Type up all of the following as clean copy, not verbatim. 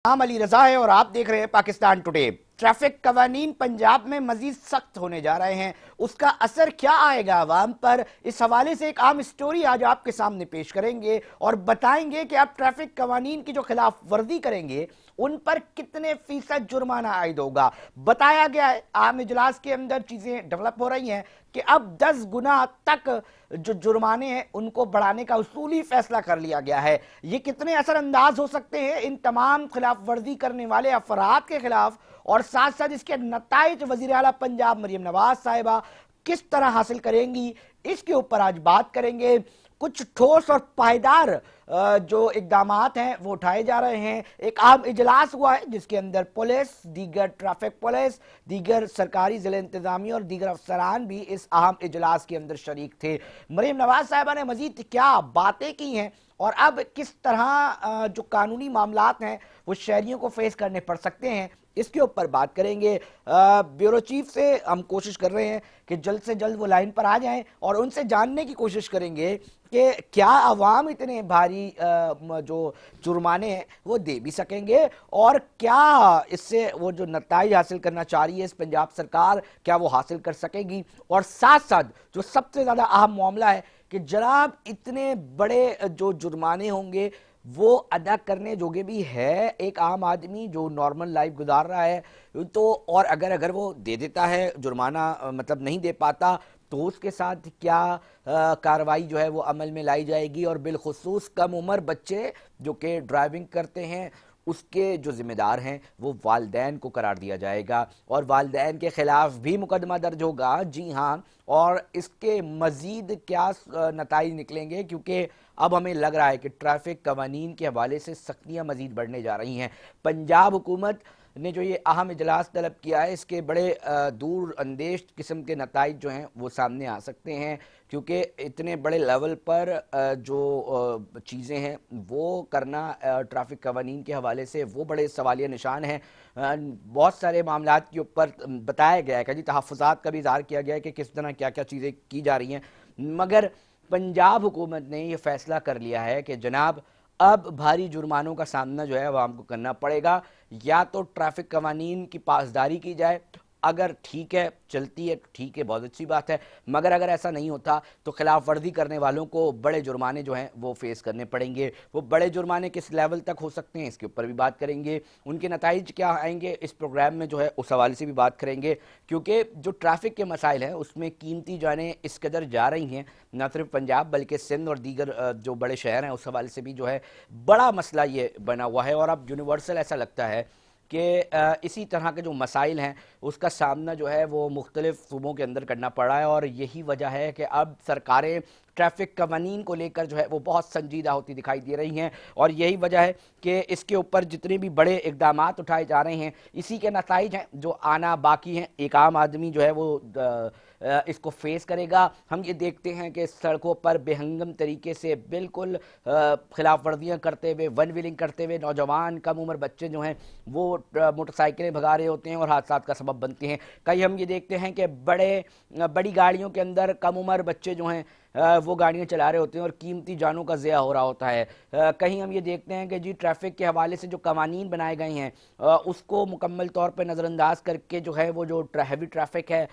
नाम अली रजा है और आप देख रहे हैं पाकिस्तान टुडे। ट्रैफिक कवानीन पंजाब में मजीद सख्त होने जा रहे हैं, उसका असर क्या आएगा अवाम पर, इस हवाले से एक आम स्टोरी आज आपके सामने पेश करेंगे और बताएंगे कि आप ट्रैफिक कवानीन की जो खिलाफ वर्जी करेंगे उन पर कितने फीसद जुर्माना आयद होगा। बताया गया है आम इजलास के अंदर चीजें डेवलप हो रही हैं कि अब 10 गुना तक जो जुर्माने हैं उनको बढ़ाने का उसूली फैसला कर लिया गया है। ये कितने असरअंदाज हो सकते हैं इन तमाम खिलाफ वर्जी करने वाले अफराद के खिलाफ, और साथ साथ इसके नताइज वजीर आला पंजाब मरियम नवाज साहिबा किस तरह हासिल करेंगी, इसके ऊपर आज बात करेंगे। कुछ ठोस और पायदार जो इकदामात हैं वो उठाए जा रहे हैं। एक आम इजलास हुआ है जिसके अंदर पुलिस, दीगर ट्रैफिक पुलिस, दीगर सरकारी जिले इंतजामी और दीगर अफसरान भी इस अहम इजलास के अंदर शरीक थे। मरियम नवाज साहिबा ने मजीद क्या बातें की हैं और अब किस तरह जो कानूनी मामलात हैं वो शहरियों को फेस करने पड़ सकते हैं, इसके ऊपर बात करेंगे। ब्यूरो चीफ से हम कोशिश कर रहे हैं कि जल्द से जल्द वो लाइन पर आ जाएं और उनसे जानने की कोशिश करेंगे कि क्या अवाम इतने भारी जो जुर्माने हैं वो दे भी सकेंगे और क्या इससे वो जो नताइज हासिल करना चाह रही है इस पंजाब सरकार, क्या वो हासिल कर सकेगी। और साथ साथ जो सबसे ज़्यादा अहम मामला है कि जनाब इतने बड़े जो जुर्माने होंगे वो अदा करने जोगे भी है एक आम आदमी जो नॉर्मल लाइफ गुजार रहा है, तो और अगर वो दे देता है जुर्माना, मतलब नहीं दे पाता, तो उसके साथ क्या कार्रवाई जो है वो अमल में लाई जाएगी। और बिलखुसूस कम उम्र बच्चे जो कि ड्राइविंग करते हैं उसके जो जिम्मेदार हैं वो वालिदैन को करार दिया जाएगा और वालिदैन के खिलाफ भी मुकदमा दर्ज होगा। जी हाँ, और इसके मजीद क्या नताइज निकलेंगे, क्योंकि अब हमें लग रहा है कि ट्रैफिक कवानीन के हवाले से सख्तियाँ मजीद बढ़ने जा रही हैं। पंजाब हुकूमत ने जो ये अहम इजलास तलब किया है इसके बड़े दूर अंदेश किस्म के नताइज जो हैं वो सामने आ सकते हैं, क्योंकि इतने बड़े लेवल पर जो चीज़ें हैं वो करना ट्रैफिक कवानीन के हवाले से वो बड़े सवालिया निशान हैं। बहुत सारे मामलात के ऊपर बताया गया है कि जी तहफ़्फ़ुज़ात का भी इज़हार किया गया है कि किस तरह क्या क्या चीज़ें की जा रही हैं, मगर पंजाब हुकूमत ने यह फैसला कर लिया है कि जनाब अब भारी जुर्मानों का सामना जो है आवाम को करना पड़ेगा। या तो ट्रैफिक कवानीन की पासदारी की जाए, अगर ठीक है चलती है ठीक है बहुत अच्छी बात है, मगर अगर ऐसा नहीं होता तो खिलाफ वर्जी करने वालों को बड़े जुर्माने जो हैं वो फेस करने पड़ेंगे। वो बड़े जुर्माने किस लेवल तक हो सकते हैं इसके ऊपर भी बात करेंगे। उनके नताइज क्या आएंगे इस प्रोग्राम में जो है उस हवाले से भी बात करेंगे, क्योंकि जो ट्रैफिक के मसाइल हैं उसमें कीमती जानें इस कदर जा रही हैं, न सिर्फ पंजाब बल्कि सिंध और दीगर जो बड़े शहर हैं उस हवाले से भी जो है बड़ा मसला ये बना हुआ है। और अब यूनिवर्सल ऐसा लगता है कि इसी तरह के जो मसाइल हैं उसका सामना जो है वो मुख्तलिफ सूबों के अंदर करना पड़ा है। और यही वजह है कि अब सरकारें ट्रैफिक कवानीन को लेकर जो है वो बहुत संजीदा होती दिखाई दे रही हैं, और यही वजह है कि इसके ऊपर जितने भी बड़े इकदामात उठाए जा रहे हैं इसी के नताइज हैं जो आना बाकी हैं। एक आम आदमी जो है वो इसको फेस करेगा। हम ये देखते हैं कि सड़कों पर बेहंगम तरीके से बिल्कुल खिलाफ वर्जियाँ करते हुए, वन व्हीलिंग करते हुए नौजवान कम उम्र बच्चे जो हैं वो मोटरसाइकिलें भगा रहे होते हैं और हादसा का सबब बनते हैं। कई हम ये देखते हैं कि बड़ी गाड़ियों के अंदर कम उम्र बच्चे जो हैं वो गाड़ियाँ चला रहे होते हैं और कीमती जानों का ज़िया हो रहा होता है। कहीं हम ये देखते हैं कि जी ट्रैफिक के हवाले से जो कवानीन बनाए गए हैं उसको मुकम्मल तौर पर नज़रअंदाज करके जो है वो जो हैवी ट्रैफिक है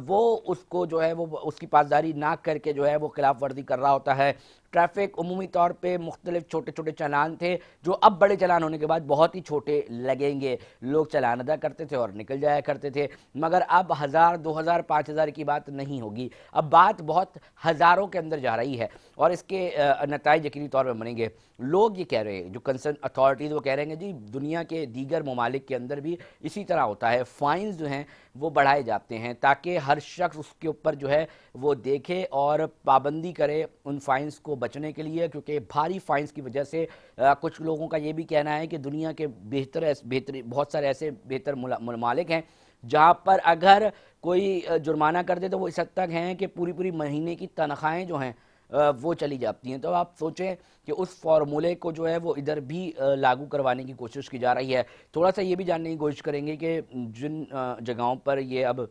वो उसको जो है वो उसकी पासदारी ना करके जो है वो खिलाफ वर्जी कर रहा होता है। ट्रैफिक उमूमी तौर पे मुख्तलिफ छोटे छोटे चालान थे जो अब बड़े चालान होने के बाद बहुत ही छोटे लगेंगे। लोग चालान अदा करते थे और निकल जाया करते थे, मगर अब 1000, 2000, 5000 की बात नहीं होगी, अब बात बहुत हज़ारों के अंदर जा रही है और इसके नताइज यकीनी तौर पर बनेंगे। लोग ये कह रहे हैं, जो कंसर्न अथॉरिटीज़ वो कह रहे हैं जी दुनिया के दीगर ममालिक के अंदर भी इसी तरह होता है, फ़ाइन्स जो हैं वो बढ़ाए जाते हैं ताकि हर शख्स उसके ऊपर जो है वो देखे और पाबंदी करे उन फ़ाइन्स को बचने के लिए, क्योंकि भारी फ़ाइन्स की वजह से कुछ लोगों का ये भी कहना है कि दुनिया के बेहतर बहुत सारे ऐसे बेहतर ममालिक हैं जहाँ पर अगर कोई जुर्माना कर दे तो वो इस हद तक हैं कि पूरी पूरी महीने की तनख्वाहें जो हैं वो चली जाती हैं। तो आप सोचें कि उस फार्मूले को जो है वो इधर भी लागू करवाने की कोशिश की जा रही है। थोड़ा सा ये भी जानने की कोशिश करेंगे कि जिन जगहों पर ये अब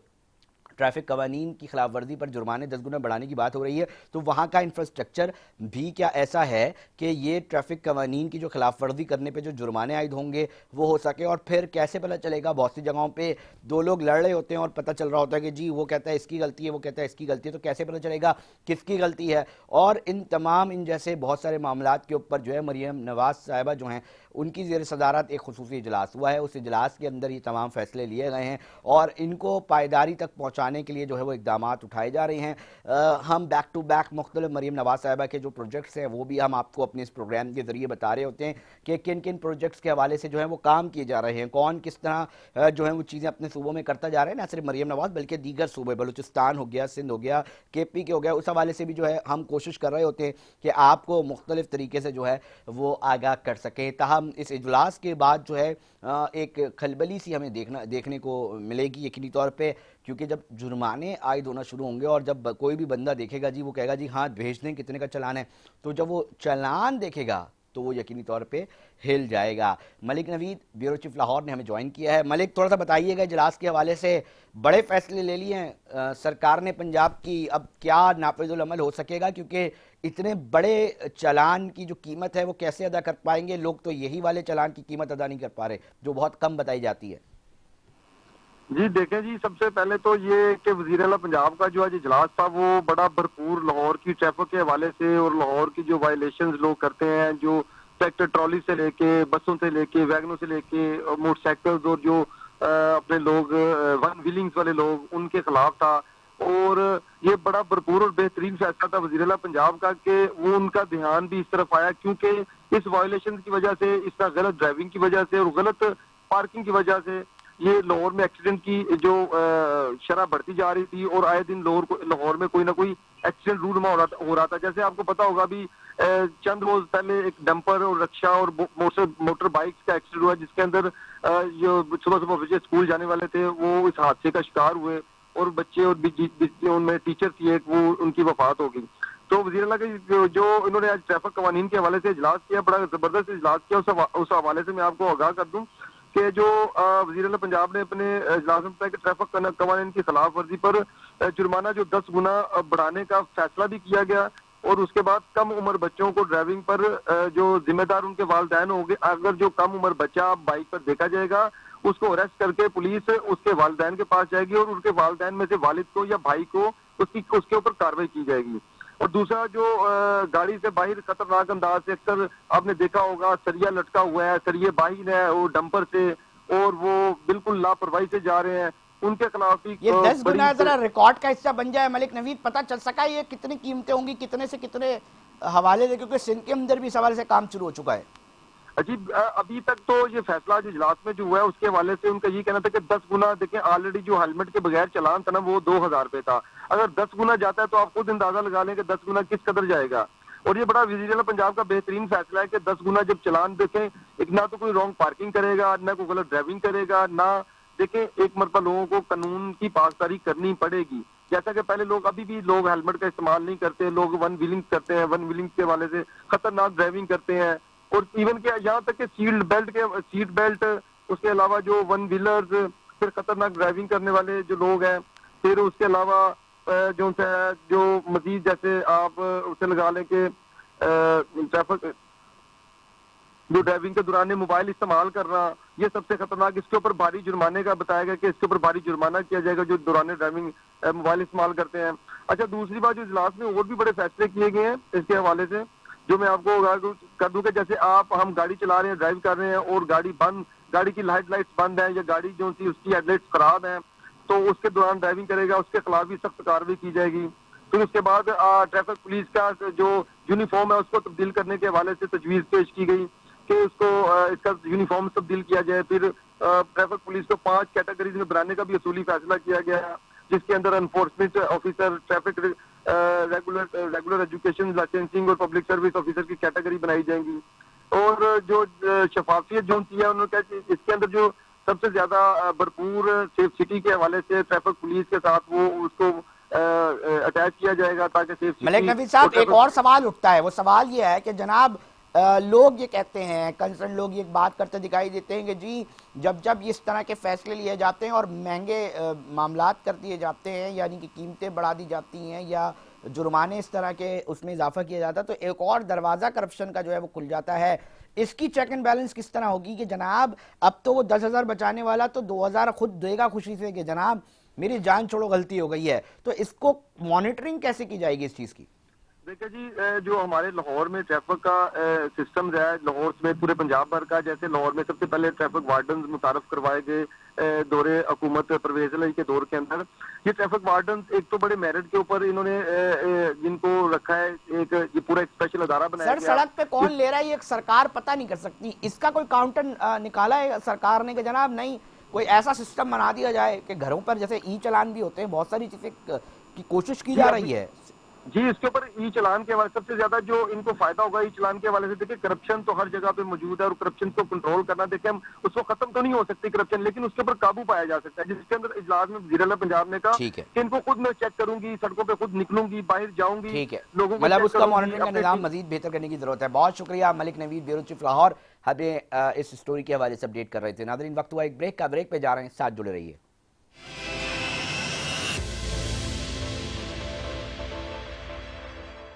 ट्रैफिक कवानीन की खिलाफ वर्जी पर जुर्माने 10 गुना बढ़ाने की बात हो रही है, तो वहाँ का इंफ्रास्ट्रक्चर भी क्या ऐसा है कि ये ट्रैफिक कवानीन की जो खिलाफ वर्जी करने पे जो जुर्माने आयद होंगे वो हो सके? और फिर कैसे पता चलेगा? बहुत सी जगहों पे दो लोग लड़ रहे होते हैं और पता चल रहा होता है कि जी वो कहता है इसकी गलती है, वो कहता है इसकी गलती है, तो कैसे पता चलेगा किसकी गलती है? और इन जैसे बहुत सारे मामलात के ऊपर जो है मरियम नवाज साहिबा जो हैं उनकी ज़ेर सदारत एक खुसूसी इजलास हुआ है। उस इजलास के अंदर ये तमाम फैसले लिए गए हैं और इनको पायदारी तक पहुँचाने के लिए जो है वो इकदाम उठाए जा रहे हैं। हम बैक टू बैक मुख्तलिफ मरियम नवाज साहिबा के जो प्रोजेक्ट्स हैं वो भी हम आपको अपने इस प्रोग्राम के जरिए बता रहे होते हैं कि किन किन प्रोजेक्ट्स के हवाले से जो है वो काम किए जा रहे हैं, कौन किस तरह जो है वो चीज़ें अपने सूबों में करता जा रहे हैं। ना सिर्फ मरियम नवाज बल्कि दीगर सूबे, बलूचिस्तान हो गया, सिंध हो गया, KP के हो गया, उस हवाले से भी जो है हम कोशिश कर रहे होते हैं कि आपको मुख्तलिफ तरीके से जो है वो आगाह कर सकें। ताहम इस इजलास के बाद जो है एक खलबली सी हमें देखने को मिलेगी यकीनी तौर पे, क्योंकि जब जुर्माने आयद होना शुरू होंगे और जब कोई भी बंदा देखेगा जी वो कहेगा जी हाँ भेज दें, कितने का चालान है, तो जब वो चालान देखेगा तो वो यकीनी तौर पे हिल जाएगा। मलिक नवीद, ब्यूरो चीफ लाहौर ने हमें ज्वाइन किया है। मलिक, थोड़ा सा बताइएगा इजलास के हवाले से, बड़े फैसले ले लिए हैं सरकार ने पंजाब की, अब क्या नाफिजुल अमल हो सकेगा? क्योंकि इतने बड़े चालान की जो कीमत है वो कैसे अदा कर पाएंगे लोग? तो यही वाले चालान की कीमत अदा नहीं कर पा रहे जो बहुत कम बताई जाती है। जी देखें जी, सबसे पहले तो ये कि वज़ीर आला पंजाब का जो आज इजलास था वो बड़ा भरपूर लाहौर की ट्रैफिक के हवाले से और लाहौर की जो वायलेशंस लोग करते हैं, जो ट्रैक्टर ट्रॉली से लेके, बसों से लेके, वैगनों से लेके, मोटरसाइकिल्स और जो अपने लोग वन व्हीलिंग्स वाले लोग, उनके खिलाफ था। और ये बड़ा भरपूर और बेहतरीन फैसला था वज़ीर आला पंजाब का कि वो उनका ध्यान भी इस तरफ आया, क्योंकि इस वायलेशन की वजह से, इस तरह गलत ड्राइविंग की वजह से और गलत पार्किंग की वजह से ये लाहौर में एक्सीडेंट की जो शरह बढ़ती जा रही थी और आए दिन लाहौर में कोई ना कोई एक्सीडेंट रूनुमा हो रहा था। जैसे आपको पता होगा अभी चंद रोज पहले एक डंपर और रक्षा और मोटर बाइक्स का एक्सीडेंट हुआ, जिसके अंदर जो सुबह सुबह बच्चे स्कूल जाने वाले थे वो इस हादसे का शिकार हुए और बच्चे और उनमें टीचर थी एक, वो उनकी वफात हो गई। तो वज़ीर आला के जो इन्होंने आज ट्रैफिक कवानीन के हवाले से इजलास किया, बड़ा जबरदस्त इजलास किया। उस हवाले से मैं आपको आगाह कर दूं कि जो वज़ीर आला पंजाब ने अपने इजलास में बताया कि ट्रैफिक कवानीन की खिलाफ वर्जी पर जुर्माना जो 10 गुना बढ़ाने का फैसला भी किया गया और उसके बाद कम उम्र बच्चों को ड्राइविंग पर जो जिम्मेदार उनके वालिदैन होंगे, अगर जो कम उम्र बच्चा बाइक पर देखा जाएगा उसको अरेस्ट करके पुलिस उसके वालिदैन के पास जाएगी और उनके वालिदैन में से वालिद को या भाई को उसके ऊपर कार्रवाई की जाएगी। और दूसरा, जो गाड़ी से बाहर खतरनाक अंदाज से, अक्सर आपने देखा होगा सरिया लटका हुआ है, सरिये बाहर है वो डंपर से और वो बिल्कुल लापरवाही से जा रहे हैं, उनके खिलाफ भी ये 10 गुना जरा रिकॉर्ड का हिस्सा बन जाए। मलिक नवीद, पता चल सका ये कितनी कीमतें होंगी, कितने से कितने हवाले से? क्योंकि सिंध के अंदर भी इस हवाले से काम शुरू हो चुका है। अजीब, अभी तक तो ये फैसला जो इजलास में जो हुआ है उसके हवाले से उनका ये कहना था कि 10 गुना, देखें ऑलरेडी जो हेलमेट के बगैर चलान था ना वो 2000 रुपए था, अगर 10 गुना जाता है तो आप खुद अंदाजा लगा लें कि 10 गुना किस कदर जाएगा। और ये बड़ा वज़ीर आला पंजाब का बेहतरीन फैसला है कि 10 गुना जब चलान, देखें एक ना तो कोई रॉन्ग पार्किंग करेगा, ना कोई गलत ड्राइविंग करेगा, ना देखें एक मरतबा लोगों को कानून की पासदारी करनी पड़ेगी। जैसा कि पहले लोग, अभी भी लोग हेलमेट का इस्तेमाल नहीं करते, लोग वन व्हीलिंग करते हैं, वन व्हीलिंग के हवाले से खतरनाक ड्राइविंग करते हैं। और इवन के यहाँ तक कि सीट बेल्ट, उसके अलावा जो वन व्हीलर्स, फिर खतरनाक ड्राइविंग करने वाले जो लोग हैं, फिर उसके अलावा जो मजीद जैसे आप उसे लगा लें कि ट्रैफिक जो ड्राइविंग के दौरान मोबाइल इस्तेमाल करना, ये सबसे खतरनाक, इसके ऊपर भारी जुर्माने का बताया गया कि इसके ऊपर भारी जुर्माना किया जाएगा जो दौरान ड्राइविंग मोबाइल इस्तेमाल करते हैं। अच्छा, दूसरी बात, जो इजलास में और भी बड़े फैसले किए गए हैं इसके हवाले से, जो मैं आपको कर दूं कि जैसे हम गाड़ी चला रहे हैं, ड्राइव कर रहे हैं और गाड़ी की लाइट्स बंद है या गाड़ी जो सी उसकी हेडलाइट्स खराब है, तो उसके दौरान ड्राइविंग करेगा उसके खिलाफ भी सख्त कार्रवाई की जाएगी। फिर उसके बाद ट्रैफिक पुलिस का जो यूनिफॉर्म है उसको तब्दील करने के हवाले से तजवीज पेश की गई कि उसको इसका यूनिफॉर्म तब्दील किया जाए। फिर ट्रैफिक पुलिस को 5 कैटेगरीज में बनाने का भी असूली फैसला किया गया, जिसके अंदर enforcement officer, traffic regular education, licensing और पब्लिक सर्विस ऑफिसर की कैटेगरी बनाई जाएंगी। और जो शफाफियत जो है, उन्होंने कहा कि इसके अंदर जो सबसे ज्यादा भरपूर सेफ सिटी के हवाले से ट्रैफिक पुलिस के साथ वो उसको अटैच किया जाएगा ताकि सेफ सिटी। मलिक नबी साहब, एक और सवाल उठता है, वो सवाल ये है कि जनाब लोग ये कहते हैं, कंसर्न लोग ये बात करते दिखाई देते हैं कि जी जब जब इस तरह के फैसले लिए जाते हैं और महंगे मामलात कर दिए जाते हैं, यानी कि कीमतें बढ़ा दी जाती हैं या जुर्माने इस तरह के उसमें इजाफा किया जाता है, तो एक और दरवाज़ा करप्शन का जो है वो खुल जाता है। इसकी चेक एंड बैलेंस किस तरह होगी कि जनाब अब तो वो 10,000 बचाने वाला तो 2,000 खुद देगा खुशी से कि जनाब मेरी जान छोड़ो गलती हो गई है, तो इसको मॉनिटरिंग कैसे की जाएगी इस चीज़ की? देखिए जी, जो हमारे लाहौर में ट्रैफिक का सिस्टम है, लाहौर में पूरे पंजाब भर का, जैसे लाहौर में सबसे पहले ट्रैफिक वार्डन मुतारफ करवाए गए दौरे हुकूमत परवेज इलाही के दौर के अंदर। ये ट्रैफिक वार्डन एक तो बड़े मेरिट के ऊपर इन्होंने जिनको रखा है, एक ये पूरा एक स्पेशल अदारा बनाया सर गया। सड़क पे कौन ले रहा है ये सरकार पता नहीं कर सकती, इसका कोई काउंटर निकाला है सरकार ने कि जनाब नहीं कोई ऐसा सिस्टम बना दिया जाए कि घरों पर जैसे ई चालान भी होते हैं, बहुत सारी चीजें की कोशिश की जा रही है। जी, इसके ऊपर ई चलान के हवाले सबसे ज्यादा जो इनको फायदा होगा ई चलान के हवाले से, देखिए करप्शन तो हर जगह पे मौजूद है और करप्शन को कंट्रोल करना, देखिए हम उसको खत्म तो नहीं हो सकती करप्शन, लेकिन उसके ऊपर काबू पाया जा सकता है, जिसके अंदर इजलास में वज़ीर आला पंजाब ने कहा ठीक है, कि इनको खुद मैं चेक करूंगी, सड़कों पे खुद निकलूंगी, बाहर जाऊंगी, ठीक है, लोगों को मतलब चेक उसका करूंगी, मॉनिटरिंग का अपने निजाम मजीद बेहतर करने की जरूरत है। बहुत शुक्रिया मलिक नवीद, ब्यूरो चीफ लाहौर, हमें इस स्टोरी के हवाले से अपडेट कर रहे थे। नाज़रीन वक्त हुआ एक ब्रेक का, ब्रेक पे जा रहे हैं, साथ जुड़े रहिए।